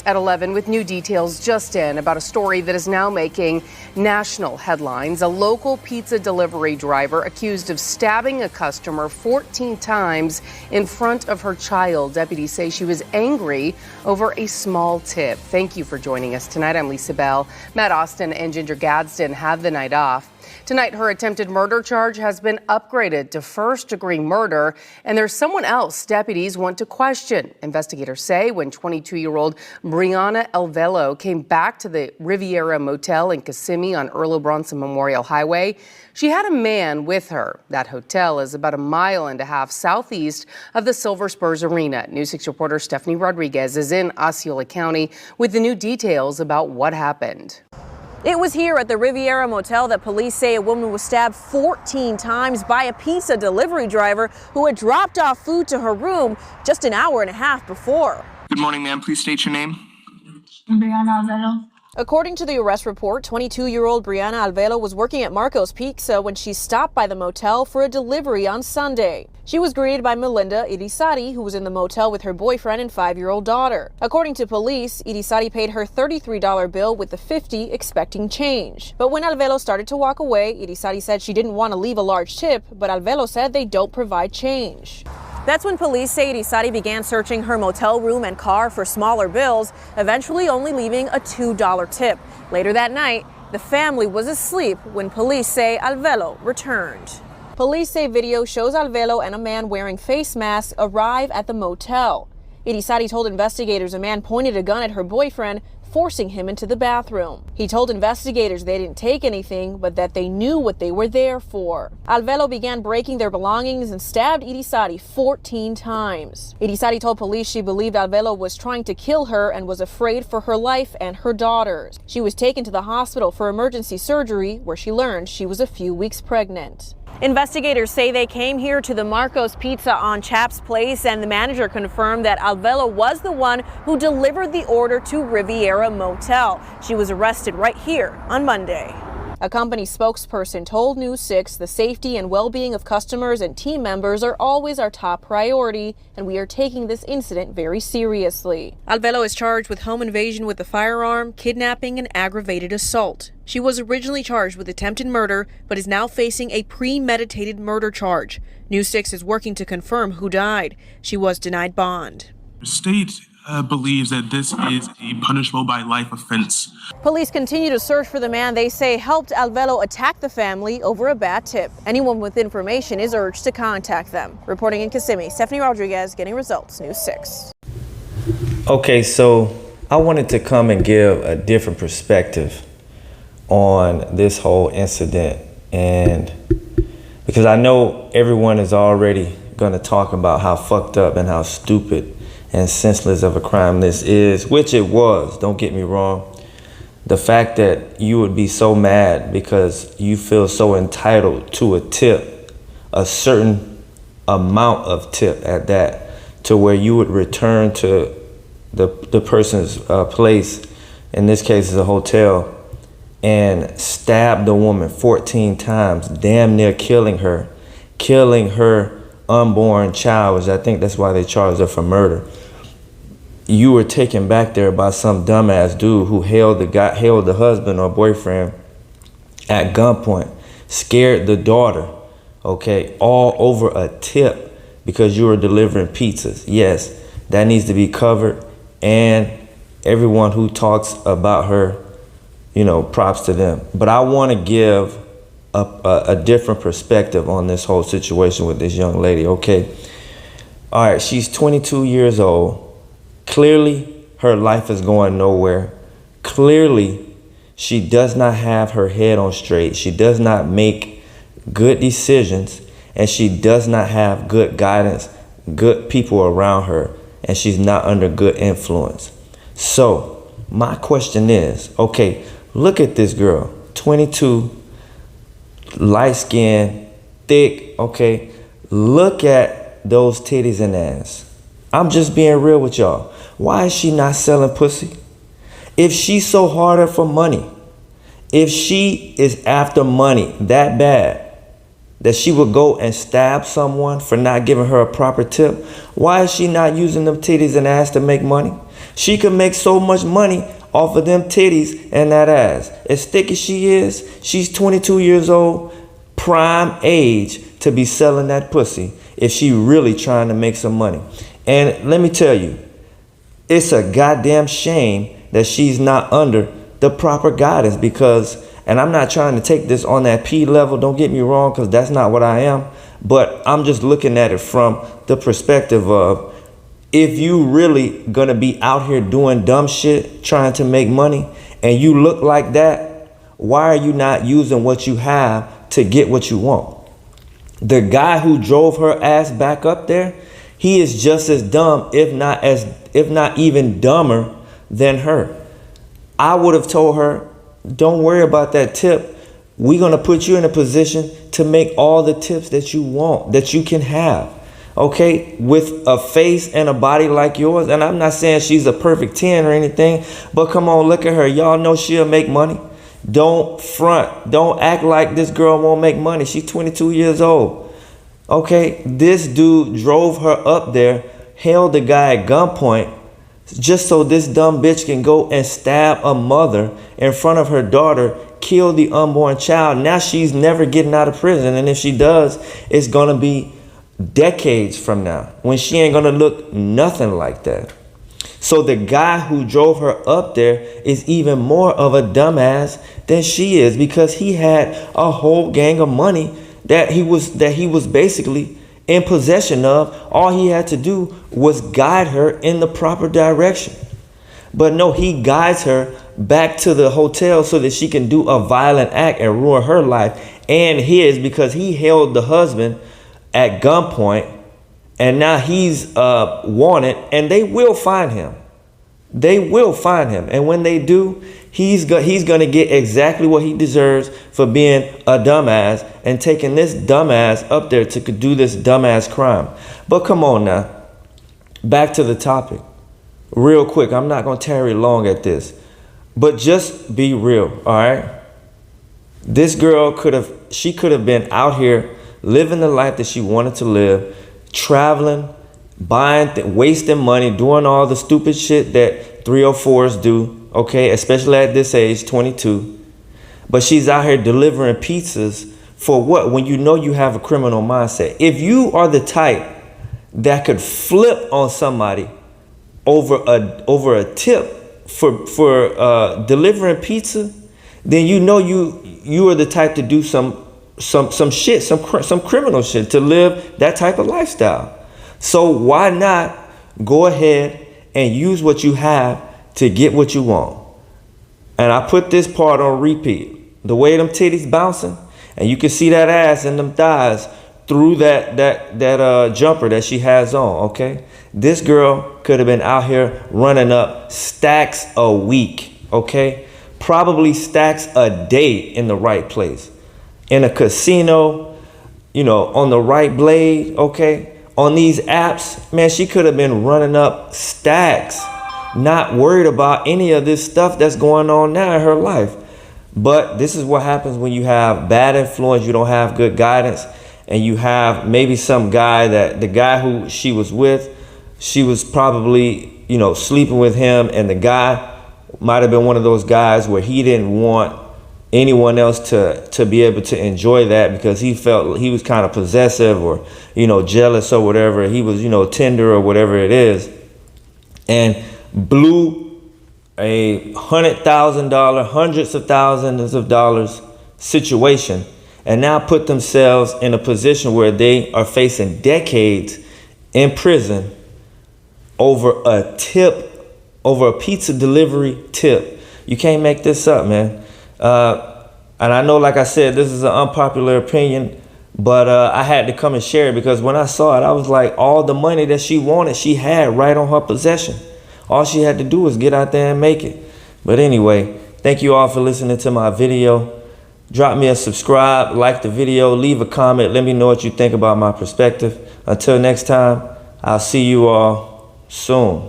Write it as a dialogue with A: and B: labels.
A: tonight at 11 with new details just in about a story that is now making national headlines. A local pizza delivery driver accused of stabbing a customer 14 times in front of her child. Deputies say she was angry over a small tip. Thank you for joining us tonight. I'm Lisa Bell. Matt Austin and Ginger Gadsden have the night off. Tonight, her attempted murder charge has been upgraded to first-degree murder, and there's someone else deputies want to question. Investigators say when 22-year-old Brianna Alvelo came back to the Riviera Motel in Kissimmee on Earl Bronson Memorial Highway, she had a man with her. That hotel is about 1.5 miles southeast of the Silver Spurs Arena. News 6 reporter Stephanie Rodriguez is in Osceola County with the new details about what happened.
B: It was here at the Riviera Motel that police say a woman was stabbed 14 times by a pizza delivery driver who had dropped off food to her room just an hour and a half before.
C: Good morning, ma'am. Please state your name.
D: Brianna Alvelo.
B: According to the arrest report, 22-year-old Brianna Alvelo was working at Marco's Pizza when she stopped by the motel for a delivery on Sunday. She was greeted by Melinda Irisari, who was in the motel with her boyfriend and 5-year-old daughter. According to police, Irisari paid her $33 bill with the $50 expecting change. But when Alvelo started to walk away, Irisari said she didn't want to leave a large tip, but Alvelo said they don't provide change. That's when police say Irisari began searching her motel room and car for smaller bills, eventually only leaving a $2 tip. Later that night, the family was asleep when police say Alvelo returned. Police say video shows Alvelo and a man wearing face masks arrive at the motel. Irisari told investigators a man pointed a gun at her boyfriend, forcing him into the bathroom. He told investigators they didn't take anything, but that they knew what they were there for. Alvelo began breaking their belongings and stabbed Irisari 14 times. Irisari told police she believed Alvelo was trying to kill her and was afraid for her life and her daughters. She was taken to the hospital for emergency surgery, where she learned she was a few weeks pregnant. Investigators say they came here to the Marco's Pizza on Chaps Place, and the manager confirmed that Alvelo was the one who delivered the order to Riviera Motel. She was arrested right here on Monday. A company spokesperson told News 6 the safety and well-being of customers and team members are always our top priority, and we are taking this incident very seriously. Alvelo is charged with home invasion with a firearm, kidnapping, and aggravated assault. She was originally charged with attempted murder, but is now facing a premeditated murder charge. News 6 is working to confirm who died. She was denied bond.
C: The state believes that this is a punishable by life offense.
B: Police continue to search for the man they say helped Alvelo attack the family over a bad tip. Anyone with information is urged to contact them. Reporting in Kissimmee, Stephanie Rodriguez, Getting Results, News 6.
E: Okay, so I wanted to come and give a different perspective on this whole incident, and because I know everyone is already going to talk about how fucked up and how stupid and senseless of a crime this is, which it was, don't get me wrong. The fact that you would be so mad because you feel so entitled to a tip, a certain amount of tip at that, to where you would return to the person's place, in this case is a hotel, and stab the woman 14 times, damn near killing her unborn child, which I think that's why they charged her for murder. You were taken back there by some dumbass dude who held the husband or boyfriend at gunpoint, scared the daughter, okay, all over a tip because you were delivering pizzas. Yes, that needs to be covered, and everyone who talks about her, you know, props to them. But I want to give a different perspective on this whole situation with this young lady, okay? All right, she's 22 years old. Clearly, her life is going nowhere. Clearly, she does not have her head on straight. She does not make good decisions, and she does not have good guidance, good people around her, and she's not under good influence. So, my question is, okay, look at this girl, 22, light skin, thick, okay? Look at those titties and ass. I'm just being real with y'all. Why is she not selling pussy? If she's so hard for money, if she is after money that bad that she would go and stab someone for not giving her a proper tip, why is she not using them titties and ass to make money? She could make so much money off of them titties and that ass. As thick as she is, she's 22 years old, prime age to be selling that pussy if she really trying to make some money. And let me tell you, it's a goddamn shame that she's not under the proper guidance because, and I'm not trying to take this on that P level, don't get me wrong, because that's not what I am, but I'm just looking at it from the perspective of, if you really gonna be out here doing dumb shit, trying to make money, and you look like that, why are you not using what you have to get what you want? The guy who drove her ass back up there, he is just as dumb, if not even dumber than her. I would have told her, don't worry about that tip. We're gonna put you in a position to make all the tips that you want, that you can have. Okay, with a face and a body like yours. And I'm not saying she's a perfect 10 or anything, but come on, look at her. Y'all know she'll make money. Don't front. Don't act like this girl won't make money. She's 22 years old. Okay, this dude drove her up there, held the guy at gunpoint, just so this dumb bitch can go and stab a mother in front of her daughter, kill the unborn child. Now she's never getting out of prison. And if she does, it's gonna be decades from now when she ain't gonna look nothing like that. So the guy who drove her up there is even more of a dumbass than she is, because he had a whole gang of money that he was basically in possession of. All he had to do was guide her in the proper direction. But no, he guides her back to the hotel so that she can do a violent act and ruin her life and his, because he held the husband at gunpoint, and now he's wanted, and they will find him. They will find him, and when they do, he's gonna get exactly what he deserves for being a dumbass and taking this dumbass up there to do this dumbass crime. But come on now, back to the topic, real quick. I'm not gonna tarry long at this, but just be real, all right? This girl could have been out here living the life that she wanted to live, traveling, buying, wasting money, doing all the stupid shit that 304s do, okay, especially at this age, 22. But she's out here delivering pizzas for what? When you know you have a criminal mindset. If you are the type that could flip on somebody over a tip for delivering pizza, then you know you are the type to do some shit, some criminal shit, to live that type of lifestyle. So why not go ahead and use what you have to get what you want? And I put this part on repeat. The way them titties bouncing, and you can see that ass and them thighs through that jumper that she has on, okay? This girl could have been out here running up stacks a week, okay? Probably stacks a day in the right place. In a casino, you know, on the right blade, okay? On these apps, man, she could have been running up stacks, not worried about any of this stuff that's going on now in her life. But this is what happens when you have bad influence, you don't have good guidance, and you have maybe some guy the guy who she was with, she was probably, you know, sleeping with him, and the guy might have been one of those guys where he didn't want anyone else to be able to enjoy that, because he felt he was kind of possessive or, you know, jealous or whatever. He was, you know, tender or whatever it is, and blew a $100,000, hundreds of thousands of dollars situation, and now put themselves in a position where they are facing decades in prison over a tip, over a pizza delivery tip. You can't make this up, man. And I know, like I said, this is an unpopular opinion, but I had to come and share it, because when I saw it, I was like, all the money that she wanted, she had right on her possession. All she had to do was get out there and make it. But anyway, thank you all for listening to my video. Drop me a subscribe, like the video, leave a comment. Let me know what you think about my perspective. Until next time, I'll see you all soon.